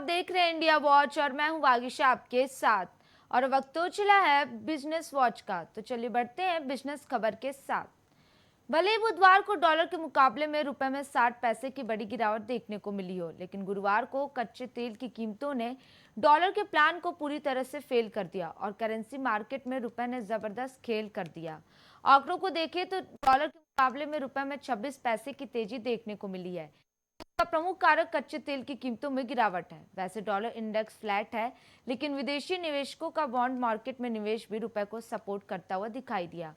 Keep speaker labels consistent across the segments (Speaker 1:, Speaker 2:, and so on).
Speaker 1: देख रहे हैं इंडिया वॉच और मैं हूं वागिशा आपके साथ। और वक्त तो चला है बिजनेस वॉच का, तो चलिए बढ़ते हैं बिजनेस खबर के साथ। भले ही बुधवार को डॉलर के मुकाबले में रुपए में 60 पैसे की बड़ी गिरावट देखने को मिली हो, लेकिन गुरुवार को कच्चे तेल की कीमतों ने डॉलर के प्लान को पूरी तरह से फेल कर दिया और करेंसी मार्केट में रुपए ने जबरदस्त खेल कर दिया। आंकड़ों को देखें तो डॉलर के मुकाबले में रुपए में 26 पैसे की तेजी देखने को मिली है। का प्रमुख कारक कच्चे तेल की कीमतों में गिरावट है। वैसे डॉलर इंडेक्स फ्लैट है, लेकिन विदेशी निवेशकों का बॉन्ड मार्केट में निवेश भी रुपए को सपोर्ट करता हुआ दिखाई दिया।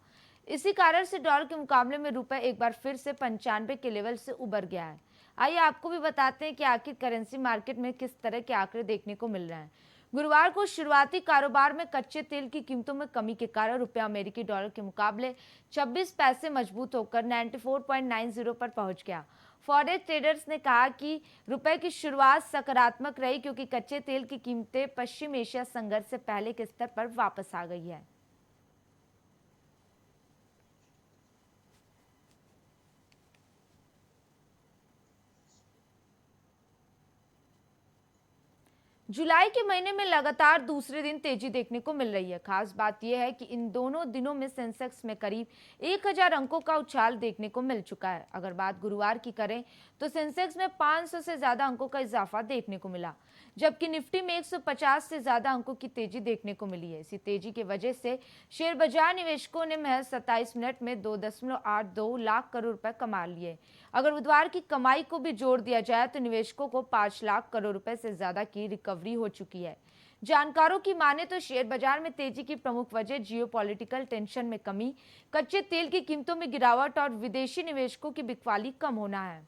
Speaker 1: इसी कारण से डॉलर के मुकाबले में रुपए एक बार फिर से 95 के लेवल से उबर गया है। आइए आपको भी बताते हैं कि आखिर करेंसी मार्केट में किस तरह के आंकड़े देखने को मिल रहे हैं। गुरुवार को शुरुआती कारोबार में कच्चे तेल की कीमतों में कमी के कारण रुपया अमेरिकी डॉलर के मुकाबले 26 पैसे मजबूत होकर 94.90 पर पहुंच गया। फॉरेक्स ट्रेडर्स ने कहा कि रुपए की शुरुआत सकारात्मक रही, क्योंकि कच्चे तेल की कीमतें पश्चिम एशिया संघर्ष से पहले के स्तर पर वापस आ गई है। जुलाई के महीने में लगातार दूसरे दिन तेजी देखने को मिल रही है। खास बात यह है कि इन दोनों दिनों में सेंसेक्स में करीब 1000 अंकों का उछाल देखने को मिल चुका है। अगर बात गुरुवार की करें तो सेंसेक्स में 500 से ज्यादा अंकों का इजाफा देखने को मिला, जबकि निफ्टी में 150 से ज्यादा अंकों की तेजी देखने को मिली है। इसी तेजी की वजह से शेयर बाजार निवेशकों ने महज 27 मिनट में 2.82 लाख करोड़ रुपए कमा लिए। अगर बुधवार की कमाई को भी जोड़ दिया जाए तो निवेशकों को 5 लाख करोड़ रुपए से ज्यादा की रिकवरी हो चुकी है। जानकारों की माने तो शेयर बाजार में तेजी की प्रमुख वजह जियोपॉलिटिकल टेंशन में कमी, कच्चे तेल की कीमतों में गिरावट और विदेशी निवेशकों की बिकवाली कम होना है।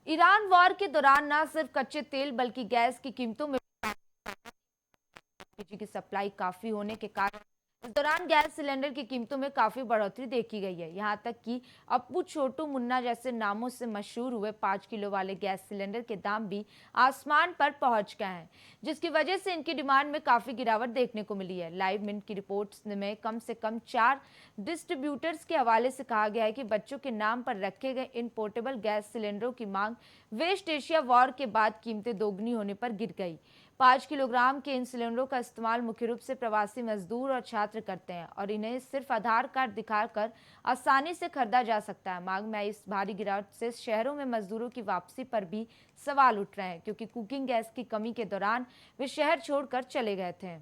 Speaker 1: ईरान वॉर के दौरान न सिर्फ कच्चे तेल बल्कि गैस की कीमतों में एलपीजी की सप्लाई काफी होने के कारण इस दौरान गैस सिलेंडर की कीमतों में काफी बढ़ोतरी देखी गई है। यहां तक कि अप्पू छोटू मुन्ना जैसे नामों से मशहूर हुए 5 किलो वाले गैस सिलेंडर के दाम भी आसमान पर पहुंच गए हैं, जिसकी वजह से इनकी डिमांड में काफी गिरावट देखने को मिली है। लाइव मिंट की रिपोर्ट्स में कम से कम 4 डिस्ट्रीब्यूटर्स के हवाले से कहा गया है कि बच्चों के नाम पर रखे गए इन पोर्टेबल गैस सिलेंडरों की मांग वेस्ट एशिया वॉर के बाद कीमतें दोगुनी होने पर गिर गई। 5 किलोग्राम के इन सिलेंडरों का इस्तेमाल मुख्य रूप से प्रवासी मजदूर और छात्र करते हैं और इन्हें सिर्फ आधार कार्ड दिखाकर आसानी से खरीदा जा सकता है। मांग में इस भारी गिरावट से शहरों में मजदूरों की वापसी पर भी सवाल उठ रहे हैं, क्योंकि कुकिंग गैस की कमी के दौरान वे शहर छोड़कर चले गए थे।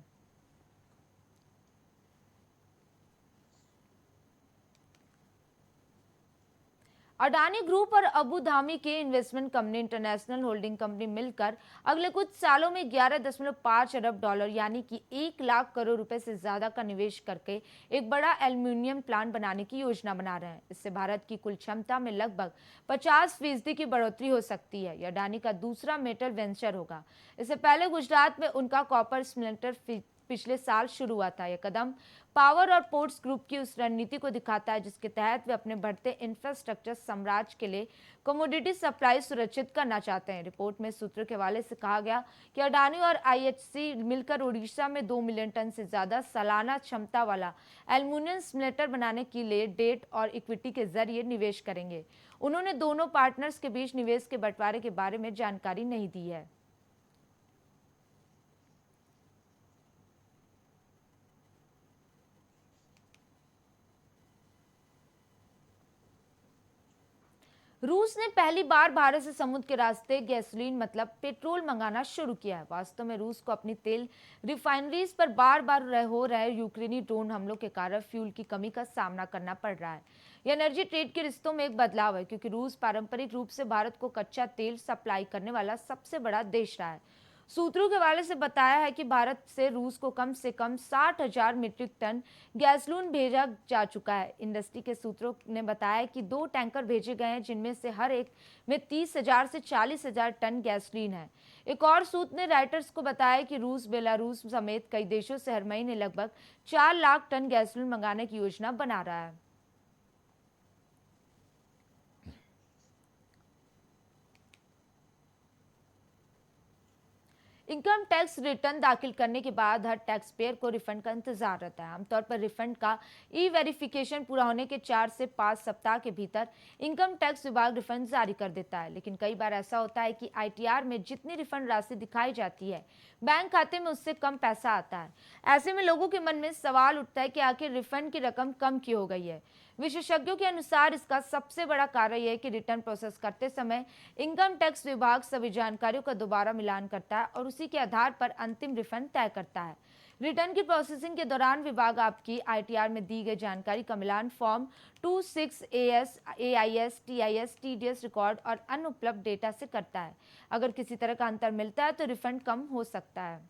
Speaker 1: अडानी ग्रुप और अबू धाबी के investment company international holding company मिलकर अगले कुछ सालों में 11.5 अरब डॉलर यानी कि 1 लाख करोड़ रुपए से ज्यादा का निवेश करके एक बड़ा एल्यूमिनियम प्लांट बनाने की योजना बना रहे हैं। इससे भारत की कुल क्षमता में लगभग 50% की बढ़ोतरी हो सकती है। यह अडानी का दूसरा मेटल वेंचर होगा। इससे पहले गुजरात में उनका कॉपर स्मेल्टर पिछले साल शुरू हुआ था। यह कदम पावर और पोर्ट्स ग्रुप की उस रणनीति को दिखाता है जिसके तहत वे अपने बढ़ते इंफ्रास्ट्रक्चर साम्राज्य के लिए कमोडिटी सप्लाई सुरक्षित करना चाहते हैं। रिपोर्ट में सूत्रों के हवाले से कहा गया कि अडानी और आईएचसी मिलकर उड़ीसा में 2 मिलियन टन से ज्यादा सालाना क्षमता वाला एल्यूमिनियम स्मेल्टर बनाने के लिए डेट और इक्विटी के जरिए निवेश करेंगे। उन्होंने दोनों पार्टनर्स के बीच निवेश के बंटवारे के बारे में जानकारी नहीं दी है। रूस ने पहली बार भारत से समुद्र के रास्ते गैसोलीन मतलब पेट्रोल मंगाना शुरू किया है। वास्तव में रूस को अपनी तेल रिफाइनरीज पर बार बार हो रहे यूक्रेनी ड्रोन हमलों के कारण फ्यूल की कमी का सामना करना पड़ रहा है। यह एनर्जी ट्रेड के रिश्तों में एक बदलाव है, क्योंकि रूस पारंपरिक रूप से भारत को कच्चा तेल सप्लाई करने वाला सबसे बड़ा देश रहा है। सूत्रों के हवाले से बताया है कि भारत से रूस को कम से कम 60,000 मीट्रिक टन गैसोलीन भेजा जा चुका है। इंडस्ट्री के सूत्रों ने बताया कि 2 टैंकर भेजे गए हैं, जिनमें से हर एक में 30,000 से 40,000 टन गैसोलीन है। एक और सूत्र ने राइटर्स को बताया कि रूस बेलारूस समेत कई देशों से हर महीने लगभग 4 लाख टन गैसोलीन मंगाने की योजना बना रहा है। इनकम टैक्स रिटर्न दाखिल करने के बाद हर टैक्स पेयर को रिफंड का इंतजार रहता है। आमतौर पर रिफंड का ई वेरिफिकेशन पूरा होने के 4 से 5 सप्ताह के भीतर इनकम टैक्स विभाग रिफंड जारी कर देता है। लेकिन कई बार ऐसा होता है कि आईटीआर में जितनी रिफंड राशि दिखाई जाती है, बैंक खाते में उससे कम पैसा आता है। ऐसे में लोगों के मन में सवाल उठता है कि आखिर रिफंड की रकम कम क्यों हो गई है। विशेषज्ञों के अनुसार इसका सबसे बड़ा कारण यह है कि रिटर्न प्रोसेस करते समय इनकम टैक्स विभाग सभी जानकारियों का दोबारा मिलान करता है और उसी के आधार पर अंतिम रिफंड तय करता है। रिटर्न की प्रोसेसिंग के दौरान विभाग आपकी आईटीआर में दी गई जानकारी का मिलान form 26 AS, AIS, TIS, TDS record और अन्य उपलब्ध डेटा से करता है। अगर किसी तरह का अंतर मिलता है तो रिफंड कम हो सकता है।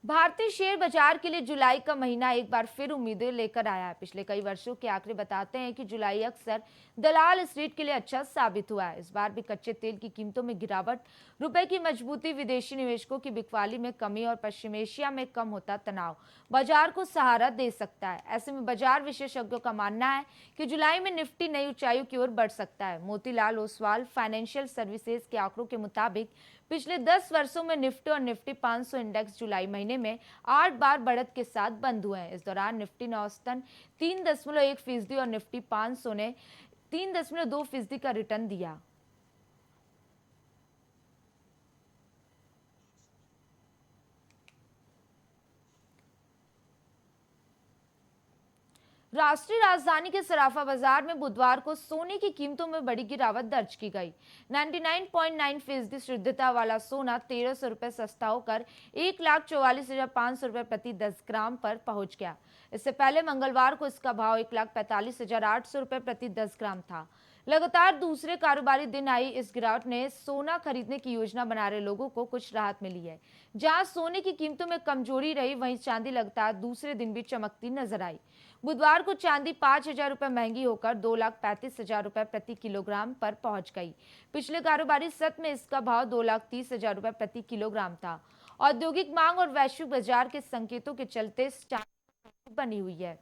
Speaker 1: भारतीय शेयर बाजार के लिए जुलाई का महीना एक बार फिर उम्मीदें लेकर आया है। पिछले कई वर्षों के आंकड़े बताते हैं कि जुलाई अक्सर दलाल स्ट्रीट के लिए अच्छा साबित हुआ है। इस बार भी कच्चे तेल की कीमतों में गिरावट, रुपए की मजबूती, विदेशी निवेशकों की बिकवाली में कमी और पश्चिम एशिया में कम होता तनाव बाजार को सहारा दे सकता है। ऐसे में बाजार विशेषज्ञों का मानना है कि जुलाई में निफ्टी नई ऊंचाइयों की ओर बढ़ सकता है। मोतीलाल ओसवाल फाइनेंशियल सर्विसेज के आंकड़ों के मुताबिक पिछले 10 वर्षों में निफ्टी और निफ्टी 500 इंडेक्स जुलाई महीने में 8 बार बढ़त के साथ बंद हुए हैं। इस दौरान निफ्टी ने औसतन 3.1% और निफ्टी 500 ने 3.2% का रिटर्न दिया। राष्ट्रीय राजधानी के सराफा बाजार में बुधवार को सोने की कीमतों में बड़ी गिरावट दर्ज की गई। 99.9% शुद्धता वाला सोना 1300 रुपए सस्ता होकर 1,44,500 रुपए प्रति 10 ग्राम पर पहुंच गया। इससे पहले मंगलवार को इसका भाव 1,45,800 रुपए प्रति 10 ग्राम था। लगातार दूसरे कारोबारी दिन आई इस गिरावट ने सोना खरीदने की योजना बना रहे लोगों को कुछ राहत मिली है। जहां सोने की कीमतों में कमजोरी रही, वहीं चांदी लगातार दूसरे दिन भी चमकती नजर आई। बुधवार को चांदी 5,000 रुपए महंगी होकर 2,35,000 रुपए प्रति किलोग्राम पर पहुंच गई। पिछले कारोबारी सत्र में इसका भाव 2,30,000 रुपए प्रति किलोग्राम था। औद्योगिक मांग और वैश्विक बाजार के संकेतों के चलते चांदी बनी हुई है।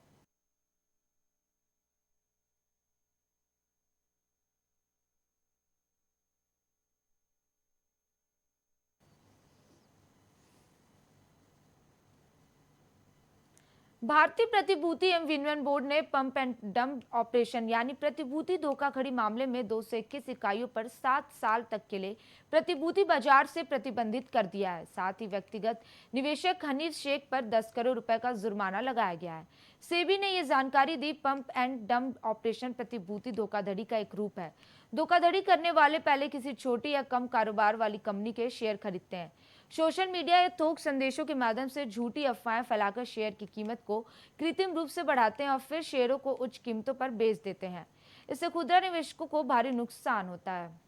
Speaker 1: भारतीय प्रतिभूति एवं विनिमय बोर्ड ने पंप एंड डंप ऑपरेशन यानी प्रतिभूति धोखाधड़ी मामले में 221 इकाइयों पर 7 साल तक के लिए प्रतिभूति बाजार से प्रतिबंधित कर दिया है। साथ ही व्यक्तिगत निवेशक हनीफ शेख पर 10 करोड़ रुपए का जुर्माना लगाया गया है। सेबी ने यह जानकारी दी। पंप एंड डंप ऑपरेशन प्रतिभूति धोखाधड़ी का एक रूप है। धोखाधड़ी करने वाले पहले किसी छोटी या कम कारोबार वाली कंपनी के शेयर खरीदते हैं, सोशल मीडिया या थोक संदेशों के माध्यम से झूठी अफवाहें फैलाकर शेयर की कीमत को कृत्रिम रूप से बढ़ाते हैं और फिर शेयरों को उच्च कीमतों पर बेच देते हैं। इससे खुदरा निवेशकों को भारी नुकसान होता है।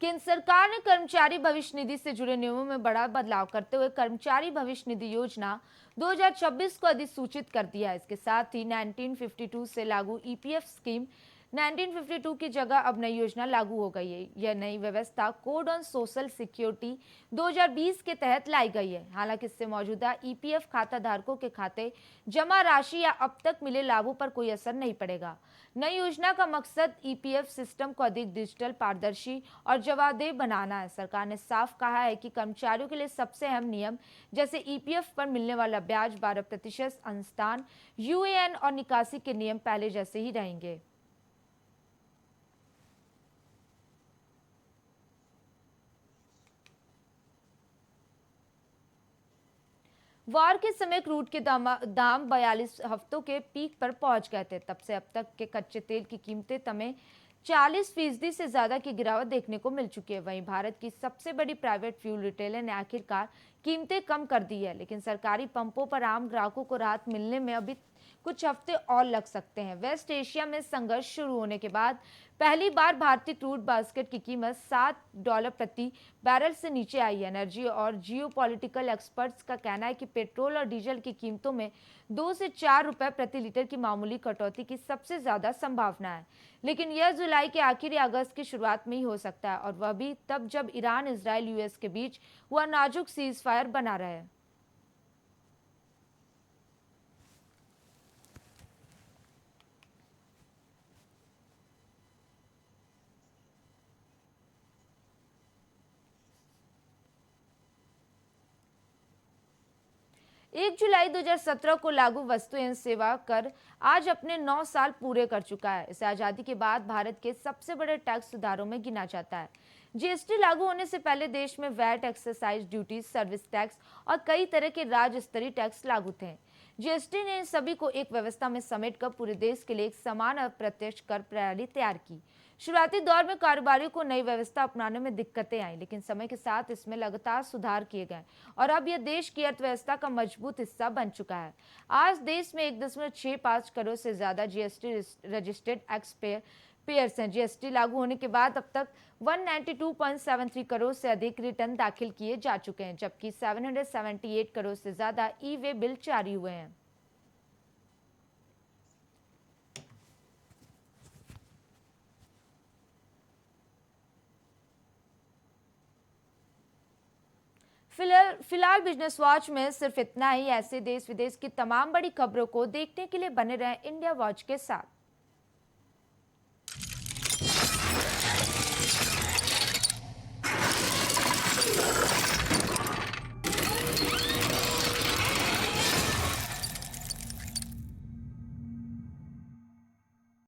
Speaker 1: केंद्र सरकार ने कर्मचारी भविष्य निधि से जुड़े नियमों में बड़ा बदलाव करते हुए कर्मचारी भविष्य निधि योजना 2026 को अधिसूचित कर दिया है। इसके साथ ही 1952 से लागू ईपीएफ स्कीम 1952 की जगह अब नई योजना लागू हो गई है। यह नई व्यवस्था कोड ऑन सोशल सिक्योरिटी 2020 के तहत लाई गई है। हालांकि इससे मौजूदा ईपीएफ खाता धारकों के खाते जमा राशि या अब तक मिले लाभों पर कोई असर नहीं पड़ेगा। नई योजना का मकसद ईपीएफ सिस्टम को अधिक डिजिटल, पारदर्शी और जवाबदेह बनाना है। सरकार ने साफ कहा है कि कर्मचारियों के लिए सबसे अहम नियम जैसे ईपीएफ पर मिलने वाला ब्याज 12% अंशदान, यूएएन और निकासी के नियम पहले जैसे ही रहेंगे। वार के समय क्रूड के दाम 42 हफ्तों के पीक पर पहुंच गए थे। तब से अब तक के कच्चे तेल की कीमतें तमें 40% से ज्यादा की गिरावट देखने को मिल चुकी है। वहीं भारत की सबसे बड़ी प्राइवेट फ्यूल रिटेलर ने आखिरकार कीमतें कम कर दी है, लेकिन सरकारी पंपों पर आम ग्राहकों को राहत मिलने में अभी कुछ हफ्ते और लग सकते हैं। वेस्ट एशिया में संघर्ष शुरू होने के बाद पहली बार भारतीय क्रूड बास्केट की कीमत $7 प्रति बैरल से नीचे आई है। एनर्जी और जियोपॉलिटिकल एक्सपर्ट्स का कहना है कि पेट्रोल और डीजल की कीमतों में 2 से 4 रुपए प्रति लीटर की मामूली कटौती की सबसे ज्यादा संभावना है, लेकिन यह जुलाई के आखिर या अगस्त की शुरुआत में ही हो सकता है, और वह भी तब जब ईरान, इजराइल, यूएस के बीच वह नाजुक सीज फायर बना रहे। 1 जुलाई 2017 को लागू वस्तु एवं सेवा कर आज अपने 9 साल पूरे कर चुका है। इसे आजादी के बाद भारत के सबसे बड़े टैक्स सुधारों में गिना जाता है। जीएसटी लागू होने से पहले देश में VAT, excise duty, service tax और कई तरह के राज्य स्तरीय टैक्स लागू थे। जीएसटी ने इन सभी को एक व्यवस्था में समेटकर पूरे देश के लिए एक समान अप्रत्यक्ष कर प्रणाली तैयार की। शुरुआती दौर में कारोबारियों को नई व्यवस्था अपनाने में दिक्कतें आई, लेकिन समय के साथ इसमें लगातार सुधार किए गए और अब यह देश की अर्थव्यवस्था का मजबूत हिस्सा बन चुका है। आज देश में 1.65 करोड़ से ज्यादा जीएसटी रजिस्टर्ड पेयर्स हैं। जीएसटी लागू होने के बाद अब तक 192.73 करोड़ से अधिक रिटर्न दाखिल किए जा चुके हैं, जबकि 778 करोड़ से ज्यादा ई-वे बिल जारी हुए हैं। फिलहाल बिजनेस वॉच में सिर्फ इतना ही। ऐसे देश विदेश की तमाम बड़ी खबरों को देखने के लिए बने रहें इंडिया वॉच के साथ।